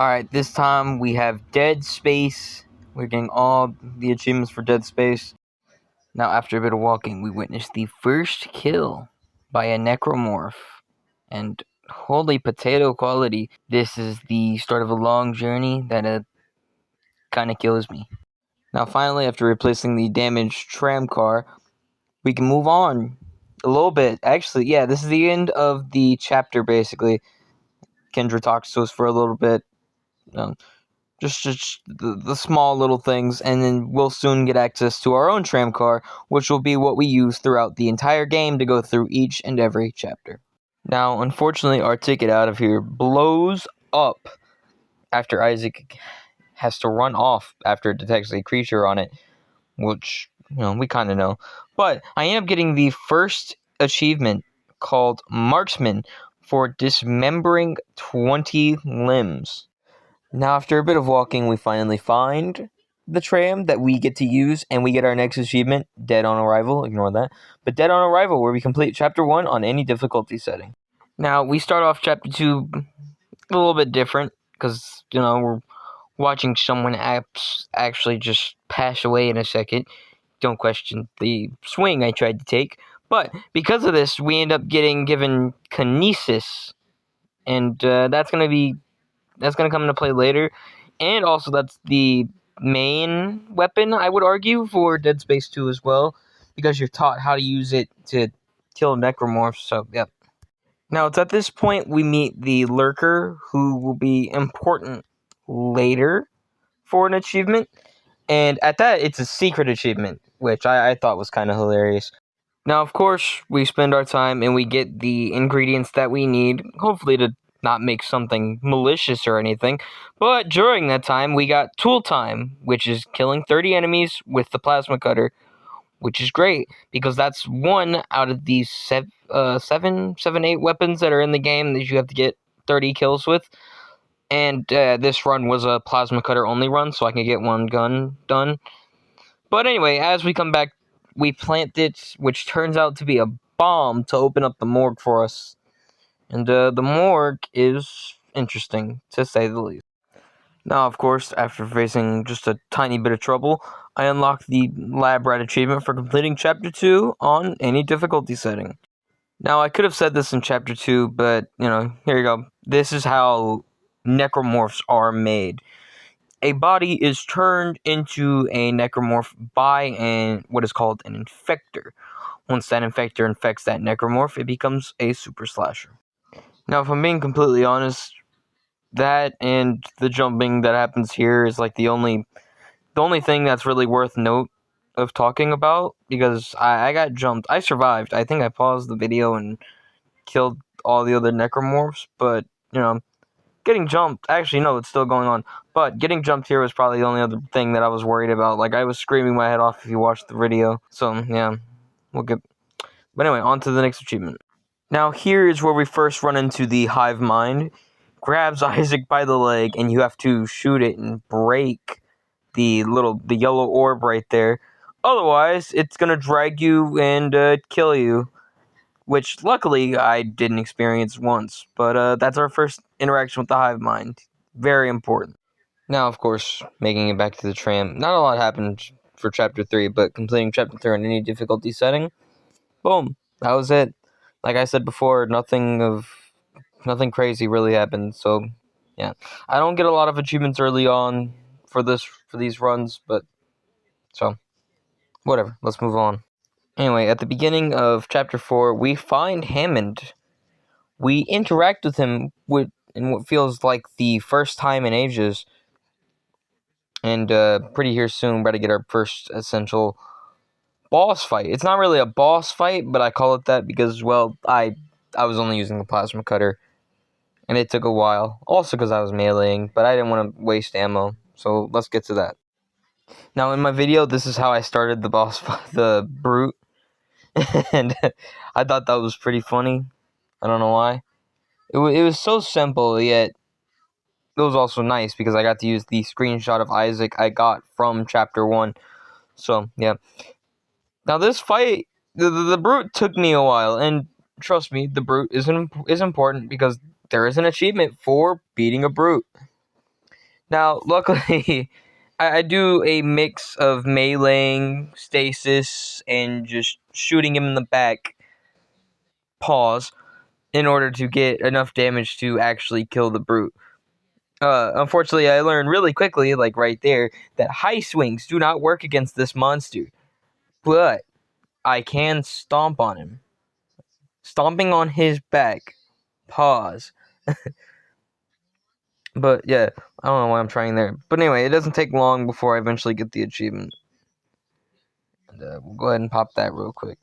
Alright, this time we have Dead Space. We're getting all the achievements for Dead Space. Now, after a bit of walking, we witnessed the first kill by a necromorph. And holy potato quality, this is the start of a long journey that kind of kills me. Now, finally, after replacing the damaged tram car, we can move on a little bit. Actually, yeah, this is the end of the chapter, basically. Kendra talks to us for a little bit. Just the small little things, and then we'll soon get access to our own tram car, which will be what we use throughout the entire game to go through each and every chapter. Now, unfortunately, our ticket out of here blows up after Isaac has to run off after it detects a creature on it, which, we kind of know. But I end up getting the first achievement called Marksman for dismembering 20 limbs. Now, after a bit of walking, we finally find the tram that we get to use, and we get our next achievement, Dead on Arrival. Ignore that. But Dead on Arrival, where we complete Chapter 1 on any difficulty setting. Now, we start off Chapter 2 a little bit different, because, we're watching someone actually just pass away in a second. Don't question the swing I tried to take. But because of this, we end up getting given Kinesis, and that's going to come into play later. And also, that's the main weapon, I would argue, for Dead Space 2 as well, because you're taught how to use it to kill necromorphs, so, yep. Now, it's at this point we meet the Lurker, who will be important later for an achievement. And at that, it's a secret achievement, which I thought was kind of hilarious. Now, of course, we spend our time and we get the ingredients that we need, hopefully to not make something malicious or anything. But during that time, we got tool time, which is killing 30 enemies with the plasma cutter, which is great because that's one out of the seven, 8 weapons that are in the game that you have to get 30 kills with. And this run was a plasma cutter only run, so I can get one gun done. But anyway, as we come back, we plant it, which turns out to be a bomb to open up the morgue for us. And the morgue is interesting, to say the least. Now, of course, after facing just a tiny bit of trouble, I unlocked the Lab Rat achievement for completing Chapter 2 on any difficulty setting. Now, I could have said this in Chapter 2, but, here you go. This is how necromorphs are made. A body is turned into a necromorph by what is called an infector. Once that infector infects that necromorph, it becomes a super slasher. Now, if I'm being completely honest, that and the jumping that happens here is like the only thing that's really worth note of talking about, because I got jumped. I survived. I think I paused the video and killed all the other necromorphs, but, getting jumped, actually, no, it's still going on, but getting jumped here was probably the only other thing that I was worried about. Like, I was screaming my head off if you watched the video, so, yeah, but anyway, on to the next achievement. Now, here is where we first run into the hive mind. Grabs Isaac by the leg, and you have to shoot it and break the yellow orb right there. Otherwise, it's gonna drag you and kill you, which luckily I didn't experience once. But that's our first interaction with the hive mind. Very important. Now, of course, making it back to the tram. Not a lot happened for Chapter 3, but completing Chapter 3 in any difficulty setting. Boom. That was it. Like I said before, nothing crazy really happened, so yeah. I don't get a lot of achievements early on for these runs, but so whatever. Let's move on. Anyway, at the beginning of Chapter 4, we find Hammond. We interact with him in what feels like the first time in ages, and pretty here soon, better get our first essential boss fight. It's not really a boss fight, but I call it that because, well, I was only using the plasma cutter, and it took a while. Also because I was meleeing, but I didn't want to waste ammo, so let's get to that. Now, in my video, this is how I started the boss fight, the brute, and I thought that was pretty funny. I don't know why. It was so simple, yet it was also nice because I got to use the screenshot of Isaac I got from Chapter 1. So, yeah. Now, this fight, the brute took me a while, and trust me, the brute is important because there is an achievement for beating a brute. Now, luckily, I do a mix of meleeing, stasis, and just shooting him in the back, pause, in order to get enough damage to actually kill the brute. Unfortunately, I learned really quickly, like right there, that high swings do not work against this monster. But I can stomp on him. Stomping on his back. Pause. But yeah, I don't know why I'm trying there. But anyway, it doesn't take long before I eventually get the achievement. And we'll go ahead and pop that real quick.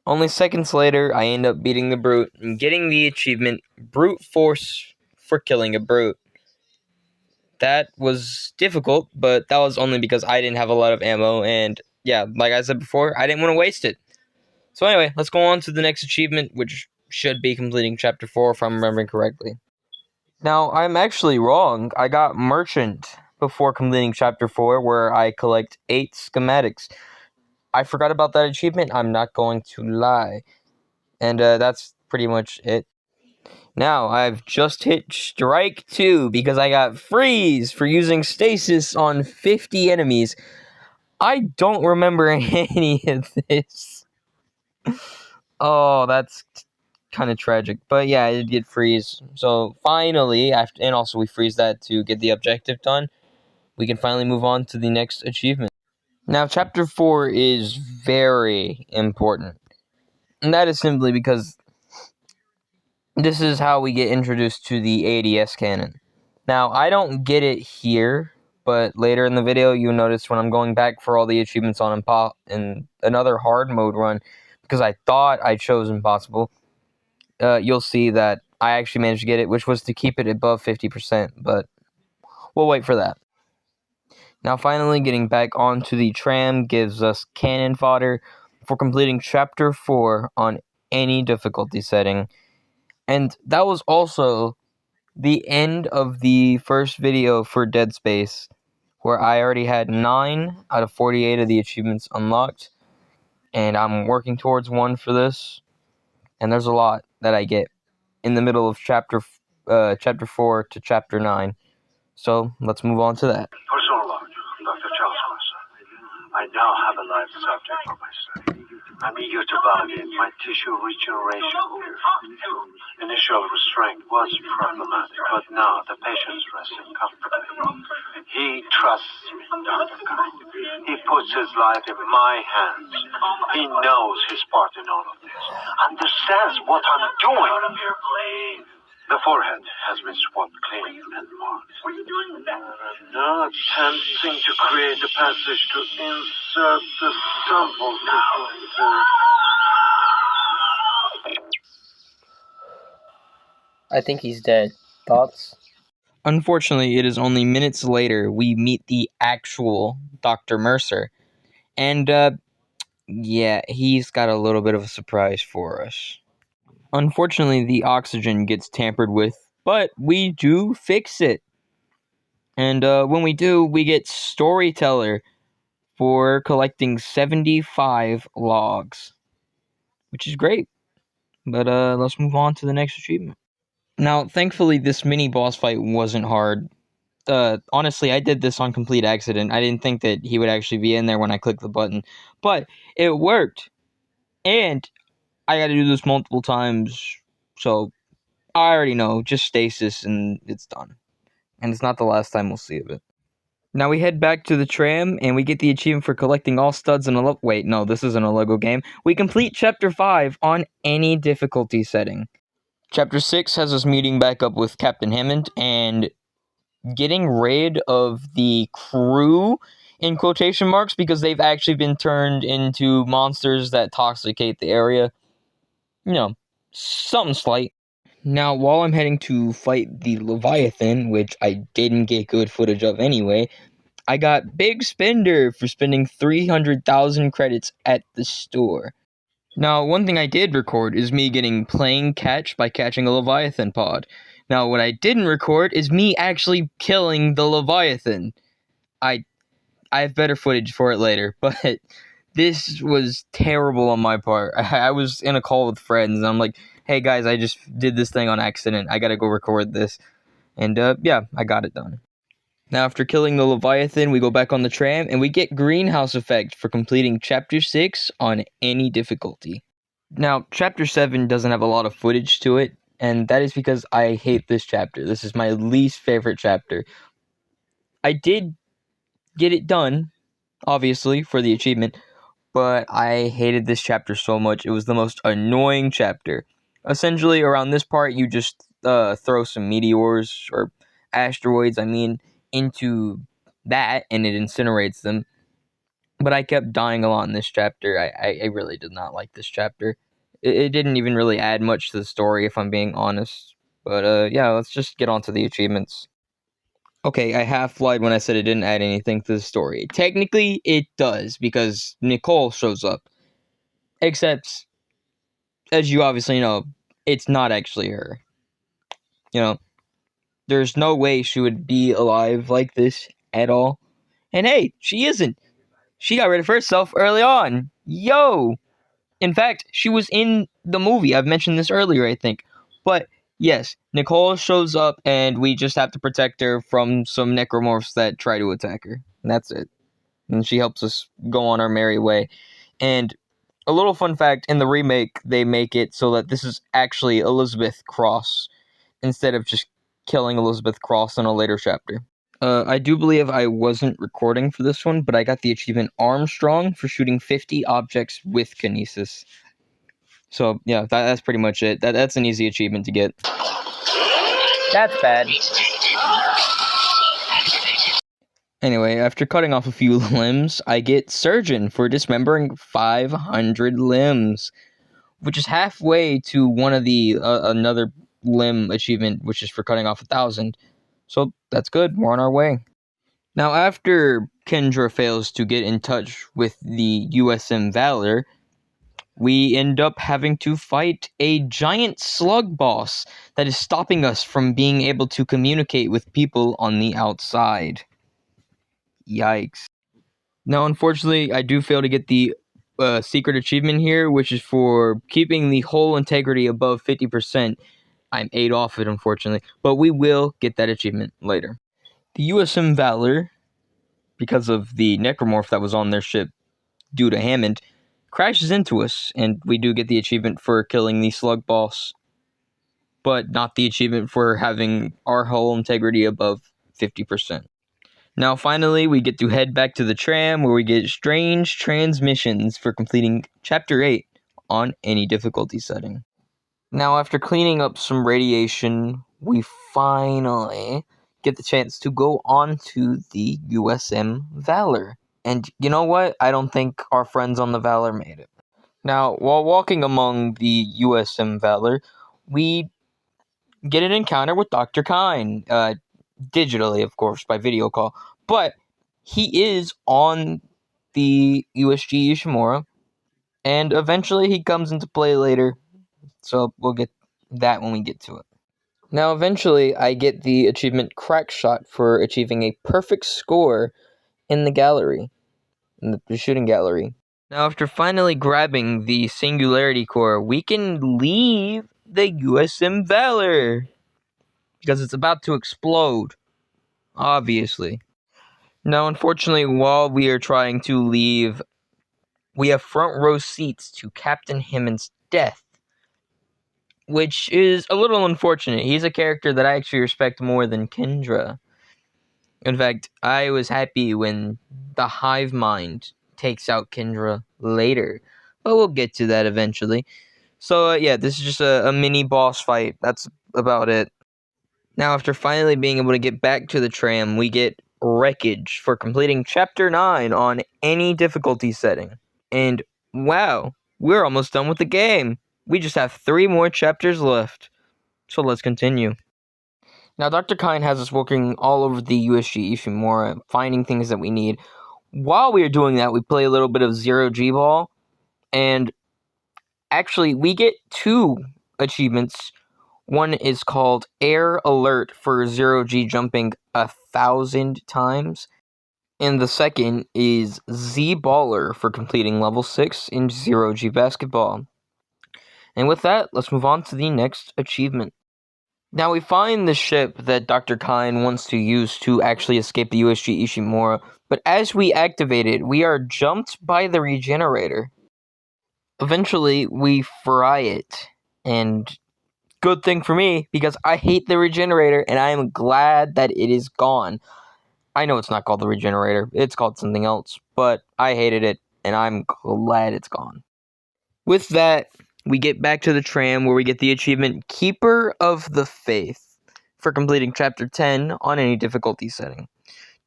Only seconds later, I end up beating the brute and getting the achievement, Brute Force for killing a brute. That was difficult, but that was only because I didn't have a lot of ammo, and yeah, like I said before, I didn't want to waste it. So anyway, let's go on to the next achievement, which should be completing Chapter 4 if I'm remembering correctly. Now, I'm actually wrong. I got Merchant before completing Chapter 4, where I collect 8 schematics. I forgot about that achievement, I'm not going to lie. And that's pretty much it. Now, I've just hit Strike 2 because I got Freeze for using Stasis on 50 enemies. I don't remember any of this. Oh, that's kind of tragic. But yeah, I did get Freeze. So finally, and also we freeze that to get the objective done, we can finally move on to the next achievement. Now, Chapter 4 is very important. And that is simply because this is how we get introduced to the ADS cannon. Now, I don't get it here, but later in the video, you'll notice when I'm going back for all the achievements on in another hard mode run, because I thought I chose Impossible, you'll see that I actually managed to get it, which was to keep it above 50%, but we'll wait for that. Now, finally, getting back onto the tram gives us cannon fodder for completing Chapter 4 on any difficulty setting. And that was also the end of the first video for Dead Space, where I already had 9 out of 48 of the achievements unlocked, and I'm working towards 1 for this, and there's a lot that I get in the middle of Chapter 4 to Chapter 9, so let's move on to that. Personal log, Dr. Charles Mercer. I now have a live subject for my study. I'm eager to validate my tissue regeneration theory. Initial restraint was problematic, but now the patient's resting comfortably. He trusts me, Dr. Kind. He puts his life in my hands. He knows his part in all of this. Understands what I'm doing. The forehead has been swabbed clean and marked. What are you doing with that? Now attempting to create a passage to insert the sample sequences. I think he's dead. Thoughts? Unfortunately, it is only minutes later we meet the actual Dr. Mercer. And, yeah, he's got a little bit of a surprise for us. Unfortunately, the oxygen gets tampered with, but we do fix it. And when we do, we get Storyteller for collecting 75 logs, which is great. But let's move on to the next achievement. Now, thankfully, this mini boss fight wasn't hard. Honestly, I did this on complete accident. I didn't think that he would actually be in there when I clicked the button, but it worked. And I got to do this multiple times, so I already know. Just stasis and it's done. And it's not the last time we'll see of it. Now we head back to the tram, and we get the achievement for collecting all studs in a wait, no, this isn't a Lego game. We complete Chapter 5 on any difficulty setting. Chapter 6 has us meeting back up with Captain Hammond, and getting rid of the crew, in quotation marks, because they've actually been turned into monsters that toxicate the area. You know, something slight. Now, while I'm heading to fight the Leviathan, which I didn't get good footage of anyway, I got Big Spender for spending 300,000 credits at the store. Now, one thing I did record is me getting playing catch by catching a Leviathan pod. Now, what I didn't record is me actually killing the Leviathan. I have better footage for it later, but this was terrible on my part. I was in a call with friends, and I'm like, hey guys, I just did this thing on accident. I gotta go record this. And yeah, I got it done. Now, after killing the Leviathan, we go back on the tram, and we get Greenhouse Effect for completing Chapter 6 on any difficulty. Now, Chapter 7 doesn't have a lot of footage to it, and that is because I hate this chapter. This is my least favorite chapter. I did get it done, obviously, for the achievement, but I hated this chapter so much. It was the most annoying chapter. Essentially, around this part, you just throw some meteors, or asteroids, into that, and it incinerates them. But I kept dying a lot in this chapter. I really did not like this chapter. It didn't even really add much to the story, if I'm being honest. But yeah, let's just get on to the achievements. Okay, I half lied when I said it didn't add anything to the story. Technically, it does, because Nicole shows up. Except, as you obviously know, it's not actually her. You know, there's no way she would be alive like this at all. And hey, she isn't. She got rid of herself early on. Yo! In fact, she was in the movie. I've mentioned this earlier, I think. But yes, Nicole shows up, and we just have to protect her from some necromorphs that try to attack her. And that's it. And she helps us go on our merry way. And a little fun fact, in the remake, they make it so that this is actually Elizabeth Cross, instead of just killing Elizabeth Cross in a later chapter. I do believe I wasn't recording for this one, but I got the achievement Armstrong for shooting 50 objects with kinesis. So, yeah, that's pretty much it. That's an easy achievement to get. That's bad. Anyway, after cutting off a few limbs, I get Surgeon for dismembering 500 limbs, which is halfway to one of the another limb achievement, which is for cutting off 1,000. So that's good. We're on our way. Now, after Kendra fails to get in touch with the USM Valor, we end up having to fight a giant slug boss that is stopping us from being able to communicate with people on the outside. Yikes. Now, unfortunately, I do fail to get the secret achievement here, which is for keeping the hull integrity above 50%. I'm 8 off it, unfortunately, but we will get that achievement later. The USM Valor, because of the necromorph that was on their ship due to Hammond, crashes into us, and we do get the achievement for killing the slug boss, but not the achievement for having our hull integrity above 50%. Now, finally, we get to head back to the tram, where we get strange transmissions for completing Chapter 8 on any difficulty setting. Now, after cleaning up some radiation, we finally get the chance to go on to the USM Valor. And you know what? I don't think our friends on the Valor made it. Now, while walking among the USM Valor, we get an encounter with Dr. Kyne, digitally, of course, by video call. But he is on the USG Ishimura, and eventually he comes into play later. So we'll get that when we get to it. Now, eventually, I get the achievement Crackshot for achieving a perfect score in the gallery, in the shooting gallery. Now, after finally grabbing the Singularity Core, we can leave the USM Valor, because it's about to explode, obviously. Now, unfortunately, while we are trying to leave, we have front row seats to Captain Hammond's death, which is a little unfortunate. He's a character that I actually respect more than Kendra. In fact, I was happy when the Hive Mind takes out Kendra later, but we'll get to that eventually. So, yeah, this is just a mini boss fight. That's about it. Now, after finally being able to get back to the tram, we get Wreckage for completing Chapter 9 on any difficulty setting. And, wow, we're almost done with the game. We just have 3 more chapters left. So let's continue. Now, Dr. Kyne has us working all over the USG Ishimura, finding things that we need. While we are doing that, we play a little bit of Zero G Ball, and actually, we get 2 achievements. One is called Air Alert for Zero G jumping 1,000 times, and the second is Z Baller for completing level 6 in Zero G Basketball. And with that, let's move on to the next achievement. Now we find the ship that Dr. Kine wants to use to actually escape the USG Ishimura, but as we activate it, we are jumped by the regenerator. Eventually, we fry it, and good thing for me, because I hate the regenerator, and I am glad that it is gone. I know it's not called the regenerator, it's called something else, but I hated it, and I'm glad it's gone. With that, we get back to the tram where we get the achievement Keeper of the Faith for completing Chapter 10 on any difficulty setting.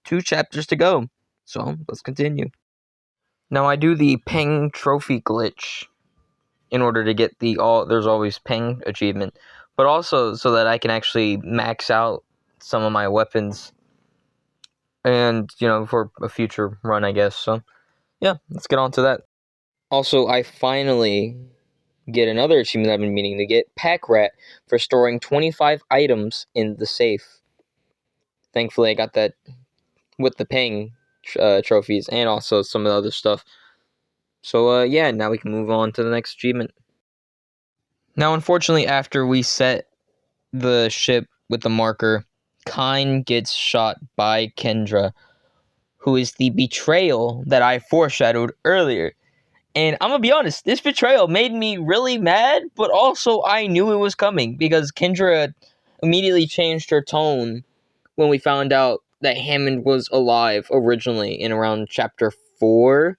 2 chapters to go, so let's continue. Now I do the ping trophy glitch in order to get the there's always ping achievement, but also so that I can actually max out some of my weapons and, for a future run, I guess. So, yeah, let's get on to that. Also, I finally get another achievement I've been meaning to get, Pack Rat, for storing 25 items in the safe. Thankfully, I got that with the ping trophies and also some of the other stuff. So, yeah, now we can move on to the next achievement. Now, unfortunately, after we set the ship with the marker, Kine gets shot by Kendra, who is the betrayal that I foreshadowed earlier. And I'm gonna be honest, this betrayal made me really mad, but also I knew it was coming because Kendra immediately changed her tone when we found out that Hammond was alive originally in around chapter 4.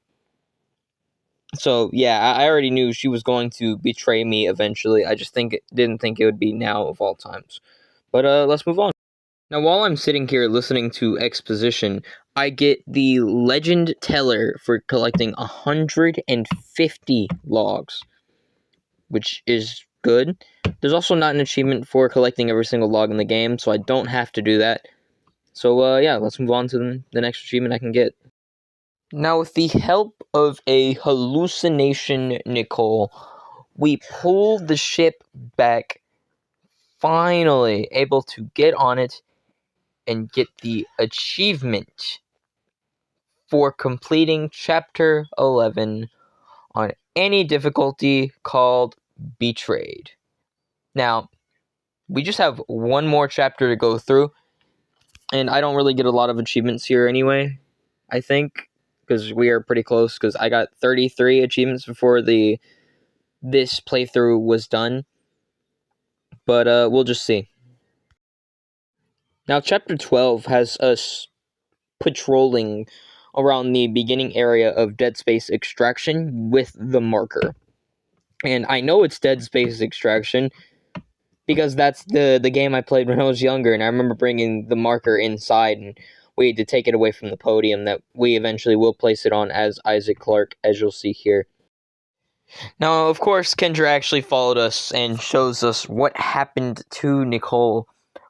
So yeah, I already knew she was going to betray me eventually. I just didn't think it would be now of all times. But let's move on. Now, while I'm sitting here listening to exposition, I get the Legend Teller for collecting 150 logs, which is good. There's also not an achievement for collecting every single log in the game, so I don't have to do that. So, yeah, let's move on to the next achievement I can get. Now, with the help of a hallucination Nicole, we pull the ship back, finally able to get on it and get the achievement for completing Chapter 11 on any difficulty called Betrayed. Now, we just have one more chapter to go through, and I don't really get a lot of achievements here anyway, I think, because we are pretty close, because I got 33 achievements before this playthrough was done, but we'll just see. Now, Chapter 12 has us patrolling around the beginning area of Dead Space Extraction with the marker. And I know it's Dead Space Extraction because that's the game I played when I was younger, and I remember bringing the marker inside, and we had to take it away from the podium that we eventually will place it on as Isaac Clarke, as you'll see here. Now, of course, Kendra actually followed us and shows us what happened to Nicole,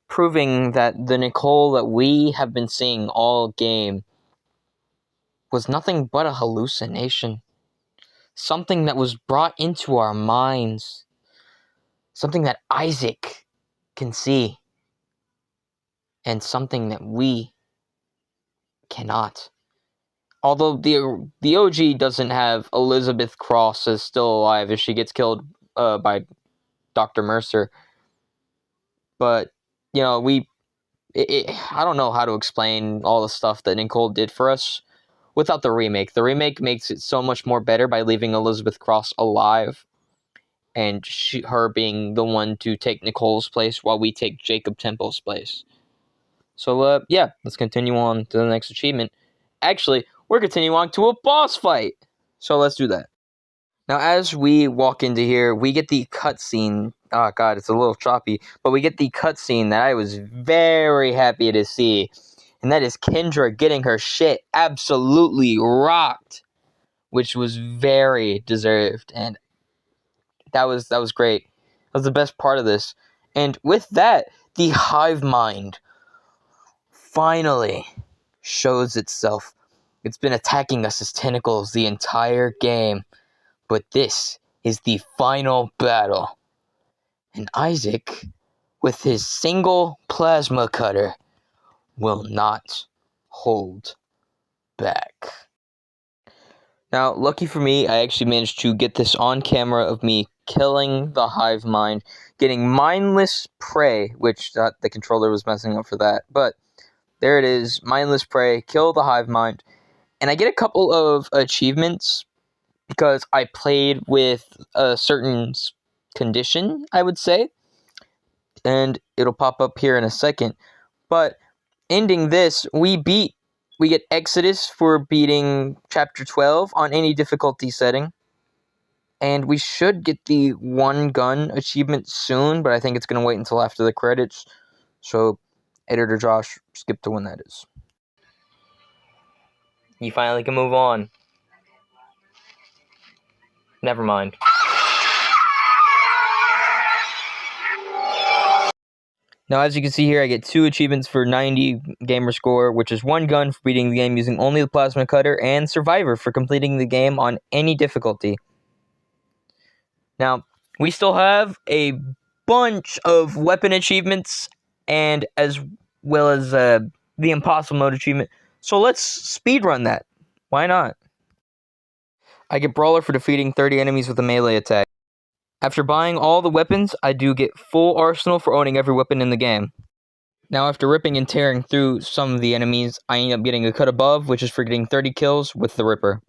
proving that the Nicole that we have been seeing all game was nothing but a hallucination. Something that was brought into our minds. Something that Isaac can see. And something that we cannot. Although the OG doesn't have Elizabeth Cross as still alive as she gets killed by Dr. Mercer. But, I don't know how to explain all the stuff that Nicole did for us without the remake. The remake makes it so much more better by leaving Elizabeth Cross alive and her being the one to take Nicole's place while we take Jacob Temple's place. So, yeah, let's continue on to the next achievement. Actually, we're continuing on to a boss fight. So let's do that. Now, as we walk into here, we get the cutscene. Oh, God, it's a little choppy. But we get the cutscene that I was very happy to see. And that is Kendra getting her shit absolutely rocked. Which was very deserved. And that was great. That was the best part of this. And with that, the hive mind finally shows itself. It's been attacking us as tentacles the entire game. But this is the final battle. And Isaac, with his single plasma cutter, will not hold back. Now, lucky for me, I actually managed to get this on camera of me killing the hive mind, getting mindless prey, which the controller was messing up for that. But there it is, mindless prey, kill the hive mind. And I get a couple of achievements because I played with a certain condition, I would say. And it'll pop up here in a second. But ending this, we get Exodus for beating Chapter 12 on any difficulty setting. And we should get the one gun achievement soon, but I think it's going to wait until after the credits. So, Editor Josh, skip to when that is. You finally can move on. Never mind. Now, as you can see here, I get 2 achievements for 90 gamer score, which is 1 gun for beating the game using only the plasma cutter, and Survivor for completing the game on any difficulty. Now, we still have a bunch of weapon achievements, and as well as the impossible mode achievement. So let's speedrun that. Why not? I get Brawler for defeating 30 enemies with a melee attack. After buying all the weapons, I do get full arsenal for owning every weapon in the game. Now, after ripping and tearing through some of the enemies, I end up getting a cut above, which is for getting 30 kills with the Ripper.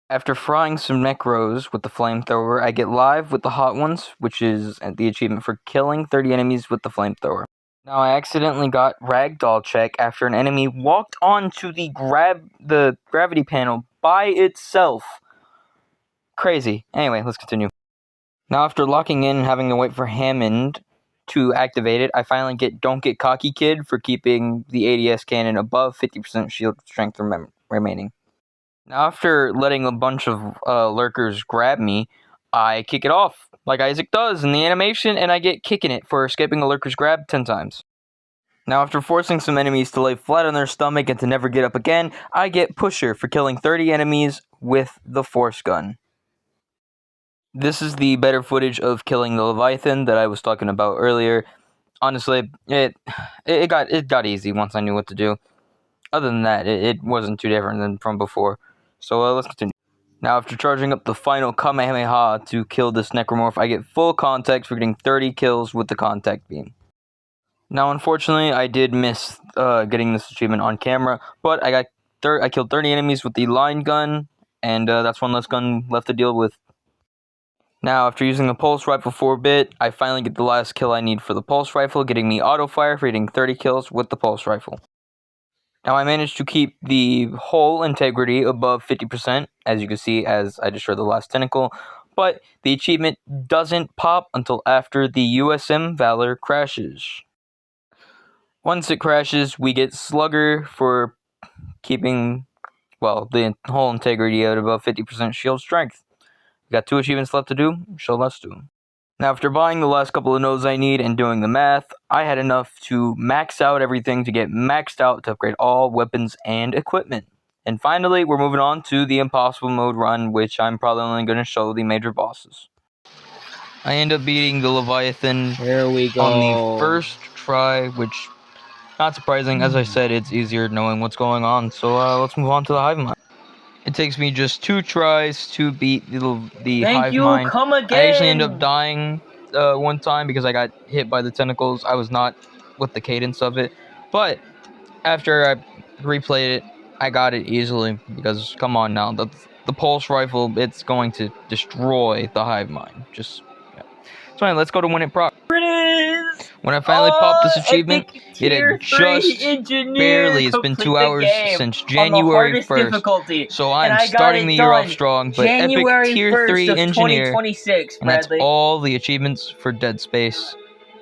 After frying some Necros with the flamethrower, I get live with the hot ones, which is the achievement for killing 30 enemies with the flamethrower. Now, I accidentally got Ragdoll check after an enemy walked onto the gravity panel by itself. Crazy. Anyway, let's continue. Now, after locking in and having to wait for Hammond to activate it, I finally get Don't Get Cocky Kid for keeping the ADS cannon above 50% shield strength remaining. Now, after letting a bunch of lurkers grab me, I kick it off, like Isaac does in the animation, and I get kicking it for escaping a lurker's grab 10 times. Now, after forcing some enemies to lay flat on their stomach and to never get up again, I get Pusher for killing 30 enemies with the Force Gun. This is the better footage of killing the Leviathan that I was talking about earlier. Honestly, it got easy once I knew what to do. Other than that, it wasn't too different than from before. So let's continue. Now, after charging up the final Kamehameha to kill this Necromorph, I get full contact for getting 30 kills with the contact beam. Now, unfortunately, I did miss getting this achievement on camera, but I killed 30 enemies with the line gun, and that's one less gun left to deal with. Now, after using the pulse rifle 4-bit, I finally get the last kill I need for the pulse rifle, getting me auto fire for getting 30 kills with the pulse rifle. Now, I managed to keep the hull integrity above 50%, as you can see as I destroyed the last tentacle, but the achievement doesn't pop until after the USM Valor crashes. Once it crashes, we get Slugger for keeping, well, the hull integrity at above 50% shield strength. We got 2 achievements left to do, so let's do them. Now, after buying the last couple of nodes I need and doing the math, I had enough to max out everything to get maxed out to upgrade all weapons and equipment. And finally, we're moving on to the impossible mode run, which I'm probably only going to show the major bosses. I end up beating the Leviathan Here we go. on the first try, which, not surprising, as I said, it's easier knowing what's going on. So let's move on to the Hive Mind. It takes me just 2 tries to beat the Hive Mind. Come again. I actually ended up dying one time because I got hit by the tentacles. I was not with the cadence of it. But after I replayed it, I got it easily because, come on now, the pulse rifle, it's going to destroy the Hive Mind. Just, yeah. So anyway, let's go to when it proc. When I finally popped this achievement, it had just barely, it's been 2 hours since January 1st. Difficulty. So I'm starting the year off strong, but January Epic Tier 3 Engineer, 2026, and that's Bradley. all the achievements for Dead Space.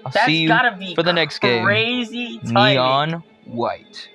I'll see you for the next game. Crazy Neon White.